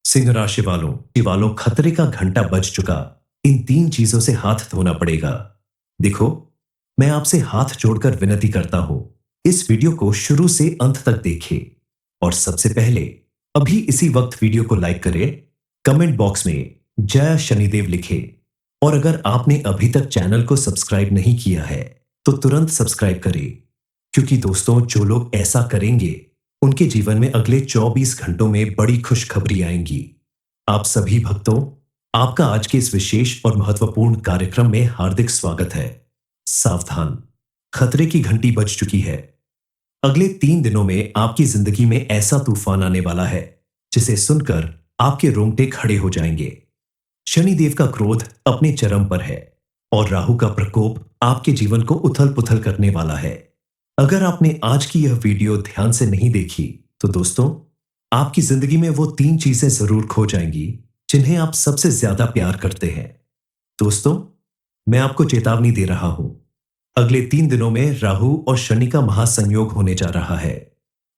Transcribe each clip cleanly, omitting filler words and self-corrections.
सिंह राशि वालों खतरे का घंटा बज चुका। इन तीन चीजों से हाथ धोना पड़ेगा। देखो, मैं आपसे हाथ जोड़कर विनती करता हूं, इस वीडियो को शुरू से अंत तक देखें। और सबसे पहले अभी इसी वक्त वीडियो को लाइक करें, कमेंट बॉक्स में जय शनिदेव लिखें। और अगर आपने अभी तक चैनल को सब्सक्राइब नहीं किया है तो तुरंत सब्सक्राइब करें, क्योंकि दोस्तों, जो लोग ऐसा करेंगे उनके जीवन में अगले 24 घंटों में बड़ी खुशखबरी आएंगी। आप सभी भक्तों, आपका आज के इस विशेष और महत्वपूर्ण कार्यक्रम में हार्दिक स्वागत है। सावधान, खतरे की घंटी बज चुकी है। अगले 3 दिनों में आपकी जिंदगी में ऐसा तूफान आने वाला है जिसे सुनकर आपके रोंगटे खड़े हो जाएंगे। शनिदेव का क्रोध अपने चरम पर है और राहु का प्रकोप आपके जीवन को उथल पुथल करने वाला है। अगर आपने आज की यह वीडियो ध्यान से नहीं देखी तो दोस्तों, आपकी जिंदगी में वो 3 चीजें जरूर खो जाएंगी जिन्हें आप सबसे ज्यादा प्यार करते हैं। दोस्तों, मैं आपको चेतावनी दे रहा हूं, अगले 3 दिनों में राहु और शनि का महासंयोग होने जा रहा है।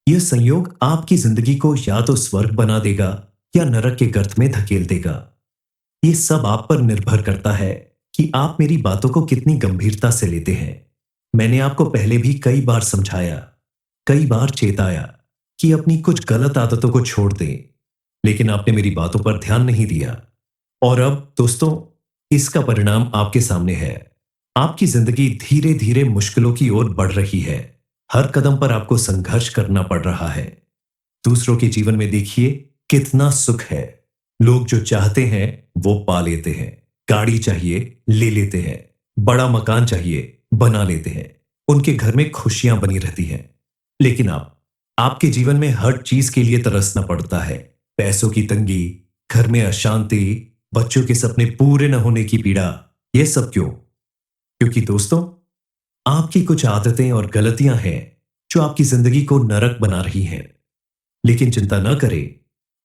यह संयोग आपकी जिंदगी को या तो स्वर्ग बना देगा या नरक के गर्त में धकेल देगा। ये सब आप पर निर्भर करता है कि आप मेरी बातों को कितनी गंभीरता से लेते हैं। मैंने आपको पहले भी कई बार समझाया, कई बार चेताया कि अपनी कुछ गलत आदतों को छोड़ दें, लेकिन आपने मेरी बातों पर ध्यान नहीं दिया। और अब दोस्तों, इसका परिणाम आपके सामने है। आपकी जिंदगी धीरे धीरे मुश्किलों की ओर बढ़ रही है। हर कदम पर आपको संघर्ष करना पड़ रहा है। दूसरों के जीवन में देखिए कितना सुख है। लोग जो चाहते हैं वो पा लेते हैं। गाड़ी चाहिए ले लेते हैं, बड़ा मकान चाहिए बना लेते हैं, उनके घर में खुशियां बनी रहती हैं। लेकिन आपके जीवन में हर चीज के लिए तरसना पड़ता है। पैसों की तंगी, घर में अशांति, बच्चों के सपने पूरे न होने की पीड़ा। यह सब क्यों? क्योंकि दोस्तों, आपकी कुछ आदतें और गलतियां हैं जो आपकी जिंदगी को नरक बना रही हैं। लेकिन चिंता न करें,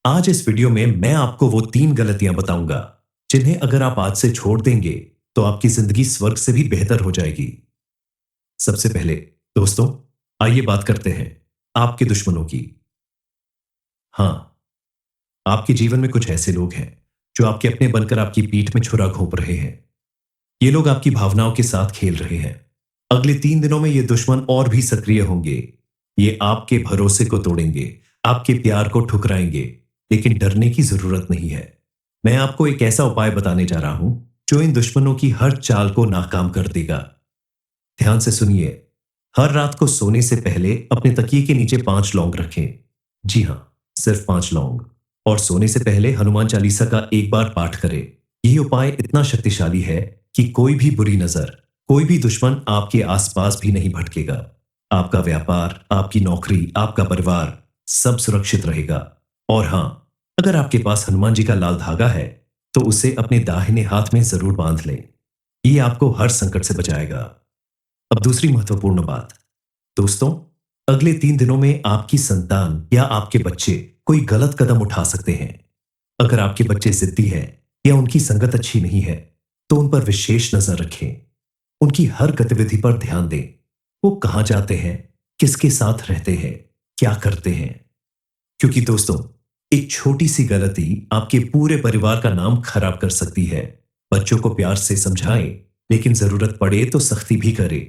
आज इस वीडियो में मैं आपको वो 3 गलतियां बताऊंगा जिन्हें अगर आप आज से छोड़ देंगे तो आपकी जिंदगी स्वर्ग से भी बेहतर हो जाएगी। सबसे पहले दोस्तों, आइए बात करते हैं आपके दुश्मनों की। हां, आपके जीवन में कुछ ऐसे लोग हैं जो आपके अपने बनकर आपकी पीठ में छुरा घोंप रहे हैं। ये लोग आपकी भावनाओं के साथ खेल रहे हैं। अगले 3 दिनों में ये दुश्मन और भी सक्रिय होंगे। ये आपके भरोसे को तोड़ेंगे, आपके प्यार को ठुकराएंगे। लेकिन डरने की जरूरत नहीं है। मैं आपको एक ऐसा उपाय बताने जा रहा हूं जो इन दुश्मनों की हर चाल को नाकाम कर देगा। ध्यान से सुनिए। हर रात को सोने से पहले अपने तकिए के नीचे 5 लौंग रखें। जी हां, सिर्फ 5 लौंग। और सोने से पहले हनुमान चालीसा का एक बार पाठ करें। यह उपाय इतना शक्तिशाली है कि कोई भी बुरी नजर, कोई भी दुश्मन आपके आसपास भी नहीं भटकेगा। आपका व्यापार, आपकी नौकरी, आपका परिवार सब सुरक्षित रहेगा। और हां, अगर आपके पास हनुमान जी का लाल धागा है तो उसे अपने दाहिने हाथ में जरूर बांध लें। ये आपको हर संकट से बचाएगा। अब दूसरी महत्वपूर्ण बात। दोस्तों, अगले 3 दिनों में आपकी संतान या आपके बच्चे कोई गलत कदम उठा सकते हैं। अगर आपके बच्चे जिद्दी हैं या उनकी संगत अच्छी नहीं है तो उन पर विशेष नजर रखें। उनकी हर गतिविधि पर ध्यान दें। वो कहां जाते हैं, किसके साथ रहते हैं, क्या करते हैं। क्योंकि दोस्तों, एक छोटी सी गलती आपके पूरे परिवार का नाम खराब कर सकती है। बच्चों को प्यार से समझाएं, लेकिन जरूरत पड़े तो सख्ती भी करें।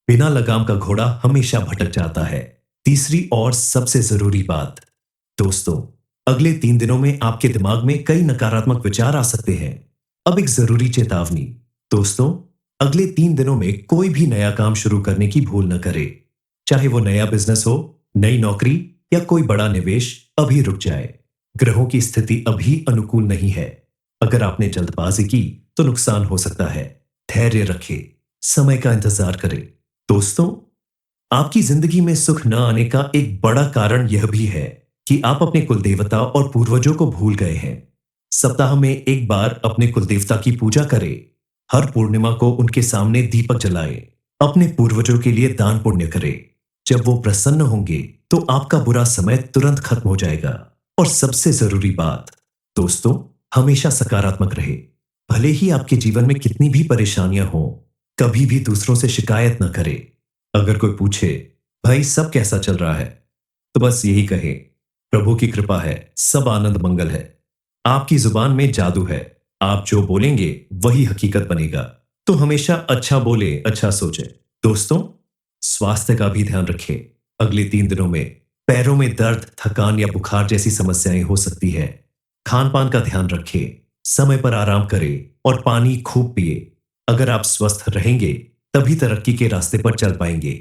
बिना लगाम का घोड़ा हमेशा भटक जाता है। तीसरी और सबसे जरूरी बात। दोस्तों, अगले 3 दिनों में आपके दिमाग में कई नकारात्मक विचार आ सकते हैं। अब एक जरूरी चेतावनी। दोस्तों, अगले 3 दिनों में कोई भी नया काम शुरू करने की भूल न करें। चाहे वो नया बिजनेस हो, नई नौकरी या कोई बड़ा निवेश, अभी रुक जाए। ग्रहों की स्थिति अभी अनुकूल नहीं है। अगर आपने जल्दबाजी की तो नुकसान हो सकता है। धैर्य रखें, समय का इंतजार करें। दोस्तों, आपकी जिंदगी में सुख न आने का एक बड़ा कारण यह भी है कि आप अपने कुलदेवता और पूर्वजों को भूल गए हैं। सप्ताह में एक बार अपने कुलदेवता की पूजा करें। हर पूर्णिमा को उनके सामने दीपक जलाएं। अपने पूर्वजों के लिए दान पुण्य करें। जब वो प्रसन्न होंगे तो आपका बुरा समय तुरंत खत्म हो जाएगा। और सबसे जरूरी बात, दोस्तों, हमेशा सकारात्मक रहे। भले ही आपके जीवन में कितनी भी परेशानियां हों, कभी भी दूसरों से शिकायत न करें। अगर कोई पूछे, भाई सब कैसा चल रहा है, तो बस यही कहे, प्रभु की कृपा है, सब आनंद मंगल है। आपकी जुबान में जादू है। आप जो बोलेंगे वही हकीकत बनेगा। तो हमेशा अच्छा बोले, अच्छा सोचे। दोस्तों, स्वास्थ्य का भी ध्यान रखें। अगले 3 दिनों में पैरों में दर्द, थकान या बुखार जैसी समस्याएं हो सकती है। खान पान का ध्यान रखें, समय पर आराम करें और पानी खूब पिए। अगर आप स्वस्थ रहेंगे तभी तरक्की के रास्ते पर चल पाएंगे।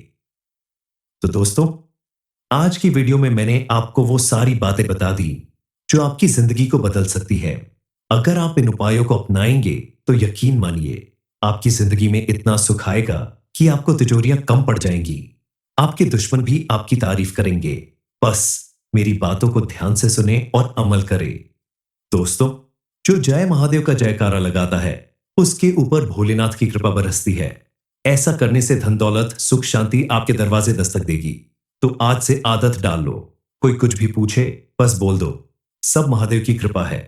तो दोस्तों, आज की वीडियो में मैंने आपको वो सारी बातें बता दी जो आपकी जिंदगी को बदल सकती है। अगर आप इन उपायों को अपनाएंगे तो यकीन मानिए, आपकी जिंदगी में इतना सुख आएगा कि आपको तिजोरियां कम पड़ जाएंगी। आपके दुश्मन भी आपकी तारीफ करेंगे। बस मेरी बातों को ध्यान से सुने और अमल करें। दोस्तों, जो जय महादेव का जयकारा लगाता है उसके ऊपर भोलेनाथ की कृपा बरसती है। ऐसा करने से धन दौलत, सुख शांति आपके दरवाजे दस्तक देगी। तो आज से आदत डाल लो। कोई कुछ भी पूछे बस बोल दो, सब महादेव की कृपा है।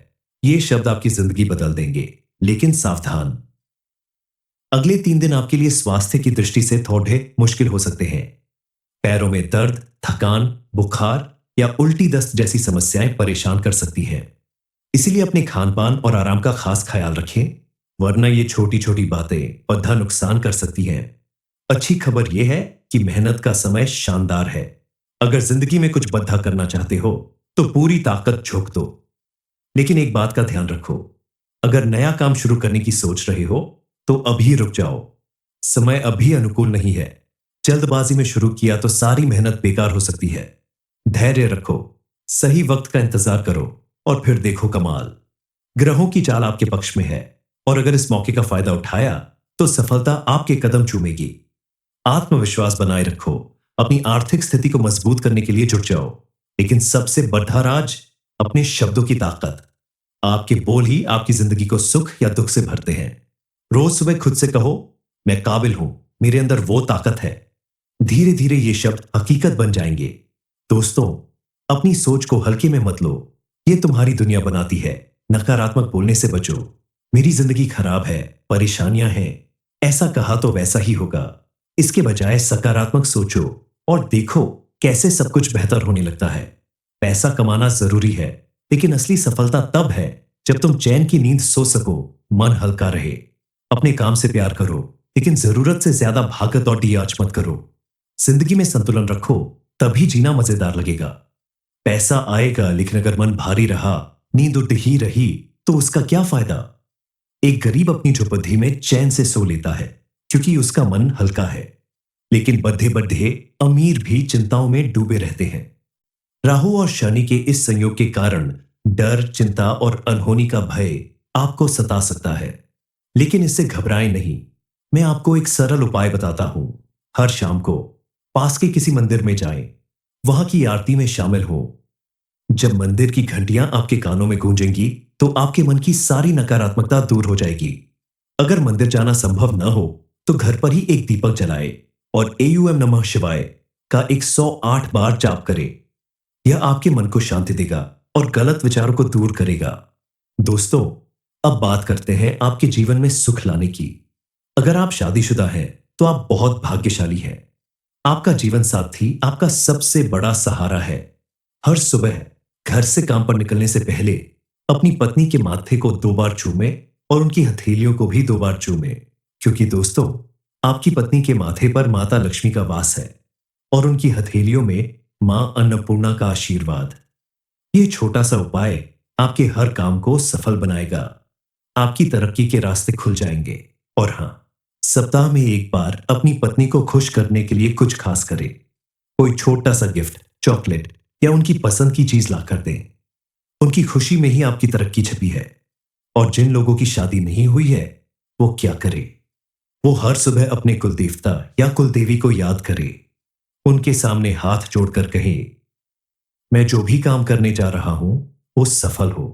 ये शब्द आपकी जिंदगी बदल देंगे। लेकिन सावधान, अगले 3 दिन आपके लिए स्वास्थ्य की दृष्टि से थोड़े मुश्किल हो सकते हैं। पैरों में दर्द, थकान, बुखार या उल्टी दस्त जैसी समस्याएं परेशान कर सकती हैं। इसीलिए अपने खान पान और आराम का खास ख्याल रखें, वरना ये छोटी छोटी बातें और धन नुकसान कर सकती हैं। अच्छी खबर यह है कि मेहनत का समय शानदार है। अगर जिंदगी में कुछ बड़ा करना चाहते हो तो पूरी ताकत झोंक दो। लेकिन एक बात का ध्यान रखो, अगर नया काम शुरू करने की सोच रहे हो तो अभी रुक जाओ। समय अभी अनुकूल नहीं है। जल्दबाजी में शुरू किया तो सारी मेहनत बेकार हो सकती है। धैर्य रखो, सही वक्त का इंतजार करो और फिर देखो कमाल। ग्रहों की चाल आपके पक्ष में है और अगर इस मौके का फायदा उठाया तो सफलता आपके कदम चूमेगी। आत्मविश्वास बनाए रखो, अपनी आर्थिक स्थिति को मजबूत करने के लिए जुट जाओ। लेकिन सबसे बड़ा राज अपने शब्दों की ताकत। आपके बोल ही आपकी जिंदगी को सुख या दुख से भरते हैं। रोज सुबह खुद से कहो, मैं काबिल हूं, मेरे अंदर वो ताकत है। धीरे धीरे ये शब्द हकीकत बन जाएंगे। दोस्तों, अपनी सोच को हल्के में मत लो, ये तुम्हारी दुनिया बनाती है। नकारात्मक बोलने से बचो। मेरी जिंदगी खराब है, परेशानियां हैं, ऐसा कहा तो वैसा ही होगा। इसके बजाय सकारात्मक सोचो और देखो कैसे सब कुछ बेहतर होने लगता है। पैसा कमाना जरूरी है, लेकिन असली सफलता तब है जब तुम चैन की नींद सो सको, मन हल्का रहे। अपने काम से प्यार करो, लेकिन जरूरत से ज्यादा भागत और डियाच मत करो। जिंदगी में संतुलन रखो, तभी जीना मजेदार लगेगा। पैसा आएगा, लेकिन अगर मन भारी रहा, नींद उड़ ही रही, तो उसका क्या फायदा। एक गरीब अपनी झोपड़ी में चैन से सो लेता है क्योंकि उसका मन हल्का है, लेकिन बद्धे बद्धे अमीर भी चिंताओं में डूबे रहते हैं। राहु और शनि के इस संयोग के कारण डर, चिंता और अनहोनी का भय आपको सता सकता है। लेकिन इससे घबराएं नहीं। मैं आपको एक सरल उपाय बताता हूं। हर शाम को पास के किसी मंदिर में जाएं, वहां की आरती में शामिल हो। जब मंदिर की घंटियां आपके कानों में गूंजेंगी तो आपके मन की सारी नकारात्मकता दूर हो जाएगी। अगर मंदिर जाना संभव न हो तो घर पर ही एक दीपक जलाए और एयूएम नमः शिवाय का 108 बार जाप करें। यह आपके मन को शांति देगा और गलत विचारों को दूर करेगा। दोस्तों, अब बात करते हैं आपके जीवन में सुख लाने की। अगर आप शादीशुदा हैं तो आप बहुत भाग्यशाली हैं। आपका जीवन साथी आपका सबसे बड़ा सहारा है। हर सुबह घर से काम पर निकलने से पहले अपनी पत्नी के माथे को 2 बार चूमे और उनकी हथेलियों को भी 2 बार चूमे, क्योंकि दोस्तों, आपकी पत्नी के माथे पर माता लक्ष्मी का वास है और उनकी हथेलियों में मां अन्नपूर्णा का आशीर्वाद। ये छोटा सा उपाय आपके हर काम को सफल बनाएगा। आपकी तरक्की के रास्ते खुल जाएंगे। और हां, सप्ताह में एक बार अपनी पत्नी को खुश करने के लिए कुछ खास करें। कोई छोटा सा गिफ्ट, चॉकलेट या उनकी पसंद की चीज लाकर दें। उनकी खुशी में ही आपकी तरक्की छिपी है। और जिन लोगों की शादी नहीं हुई है, वो क्या करे? वो हर सुबह अपने कुलदेवता या कुलदेवी को याद करे। उनके सामने हाथ जोड़कर कहे, मैं जो भी काम करने जा रहा हूं वो सफल हो।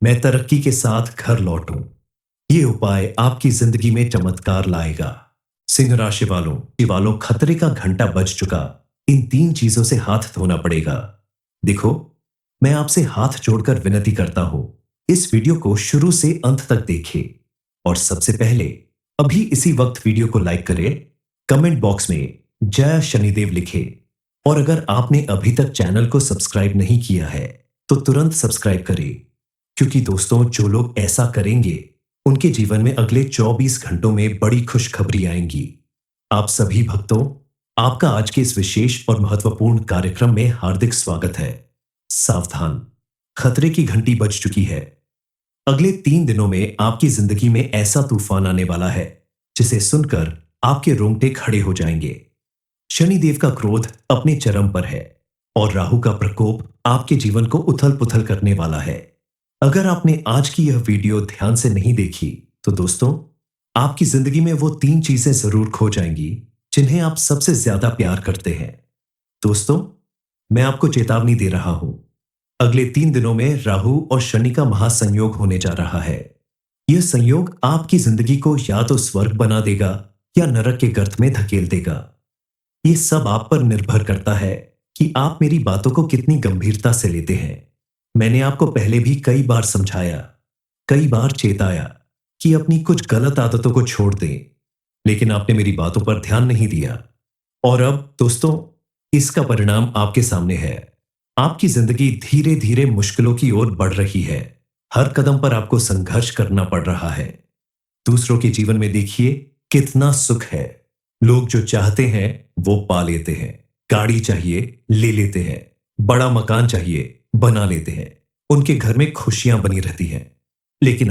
मैं तरक्की के साथ घर लौटूं। ये उपाय आपकी जिंदगी में चमत्कार लाएगा। सिंह राशि वालों, खतरे का घंटा बज चुका। इन 3 चीजों से हाथ धोना पड़ेगा। देखो, मैं आपसे हाथ जोड़कर विनती करता हूं, इस वीडियो को शुरू से अंत तक देखें और सबसे पहले अभी इसी वक्त वीडियो को लाइक करें, कमेंट बॉक्स में जय शनिदेव लिखें और अगर आपने अभी तक चैनल को सब्सक्राइब नहीं किया है तो तुरंत सब्सक्राइब करें। क्योंकि दोस्तों, जो लोग ऐसा करेंगे उनके जीवन में अगले 24 घंटों में बड़ी खुशखबरी आएंगी। आप सभी भक्तों, आपका आज के इस विशेष और महत्वपूर्ण कार्यक्रम में हार्दिक स्वागत है। सावधान, खतरे की घंटी बज चुकी है। अगले 3 दिनों में आपकी जिंदगी में ऐसा तूफान आने वाला है जिसे सुनकर आपके रोंगटे खड़े हो जाएंगे। शनिदेव का क्रोध अपने चरम पर है और राहु का प्रकोप आपके जीवन को उथल पुथल करने वाला है। अगर आपने आज की यह वीडियो ध्यान से नहीं देखी तो दोस्तों, आपकी जिंदगी में वो 3 चीजें जरूर खो जाएंगी जिन्हें आप सबसे ज्यादा प्यार करते हैं। दोस्तों, मैं आपको चेतावनी दे रहा हूं। अगले 3 दिनों में राहु और शनि का महासंयोग होने जा रहा है। यह संयोग आपकी जिंदगी को या तो स्वर्ग बना देगा या नरक के गर्त में धकेल देगा। ये सब आप पर निर्भर करता है कि आप मेरी बातों को कितनी गंभीरता से लेते हैं। मैंने आपको पहले भी कई बार समझाया, कई बार चेताया कि अपनी कुछ गलत आदतों को छोड़ दें, लेकिन आपने मेरी बातों पर ध्यान नहीं दिया। और अब दोस्तों, इसका परिणाम आपके सामने है। आपकी जिंदगी धीरे धीरे मुश्किलों की ओर बढ़ रही है। हर कदम पर आपको संघर्ष करना पड़ रहा है। दूसरों के जीवन में देखिए कितना सुख है। लोग जो चाहते हैं वो पा लेते हैं। गाड़ी चाहिए ले लेते हैं, बड़ा मकान चाहिए बना लेते हैं। उनके घर में खुशियां बनी रहती हैं। लेकिन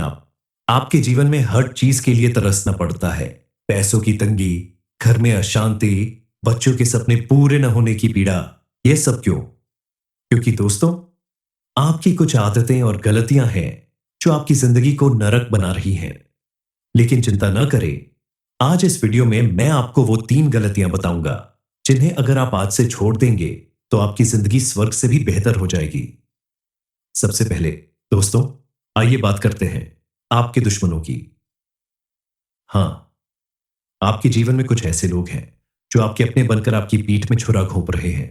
आपके जीवन में हर चीज के लिए तरसना पड़ता है। पैसों की तंगी, घर में अशांति, बच्चों के सपने पूरे न होने की पीड़ा। यह सब क्यों? क्योंकि दोस्तों, आपकी कुछ आदतें और गलतियां हैं जो आपकी जिंदगी को नरक बना रही हैं। लेकिन चिंता न करें, आज इस वीडियो में मैं आपको वो 3 गलतियां बताऊंगा जिन्हें अगर आप आज से छोड़ देंगे तो आपकी जिंदगी स्वर्ग से भी बेहतर हो जाएगी। सबसे पहले दोस्तों, आइए बात करते हैं आपके दुश्मनों की। हां, आपके जीवन में कुछ ऐसे लोग हैं जो आपके अपने बनकर आपकी पीठ में छुरा घोंप रहे हैं।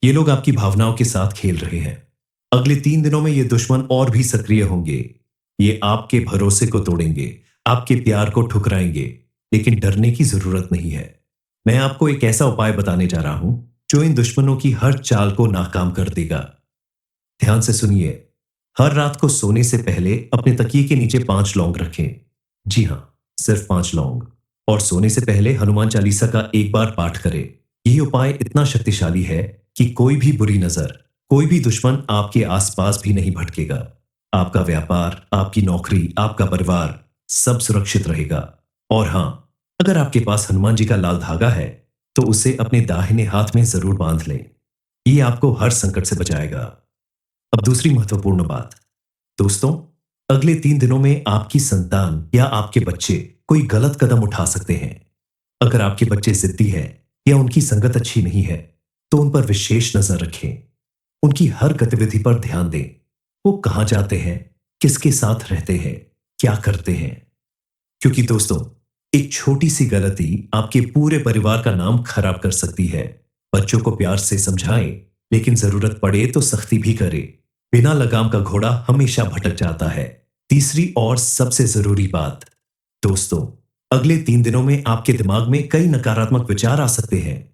ये लोग आपकी भावनाओं के साथ खेल रहे हैं। अगले 3 दिनों में ये दुश्मन और भी सक्रिय होंगे। ये आपके भरोसे को तोड़ेंगे, आपके प्यार को ठुकराएंगे, लेकिन डरने की जरूरत नहीं है। मैं आपको एक ऐसा उपाय बताने जा रहा हूं जो इन दुश्मनों की हर चाल को नाकाम कर देगा। ध्यान से सुनिए। हर रात को सोने से पहले अपने तकिए के नीचे 5 लौंग रखें। जी हां, सिर्फ 5 लौंग। और सोने से पहले हनुमान चालीसा का एक बार पाठ करें। यह उपाय इतना शक्तिशाली है कि कोई भी बुरी नजर, कोई भी दुश्मन आपके आसपास भी नहीं भटकेगा। आपका व्यापार, आपकी नौकरी, आपका परिवार सब सुरक्षित रहेगा। और हां, अगर आपके पास हनुमान जी का लाल धागा है तो उसे अपने दाहिने हाथ में जरूर बांध लें। ये आपको हर संकट से बचाएगा। अब दूसरी महत्वपूर्ण बात। दोस्तों, अगले 3 दिनों में आपकी संतान या आपके बच्चे कोई गलत कदम उठा सकते हैं। अगर आपके बच्चे जिद्दी हैं या उनकी संगत अच्छी नहीं है तो उन पर विशेष नजर रखें। उनकी हर गतिविधि पर ध्यान दें। वो कहां जाते हैं, किसके साथ रहते हैं, क्या करते हैं। क्योंकि दोस्तों, एक छोटी सी गलती आपके पूरे परिवार का नाम खराब कर सकती है। बच्चों को प्यार से समझाएं, लेकिन जरूरत पड़े तो सख्ती भी करें। बिना लगाम का घोड़ा हमेशा भटक जाता है। तीसरी और सबसे जरूरी बात, दोस्तों, अगले 3 दिनों में आपके दिमाग में कई नकारात्मक विचार आ सकते हैं।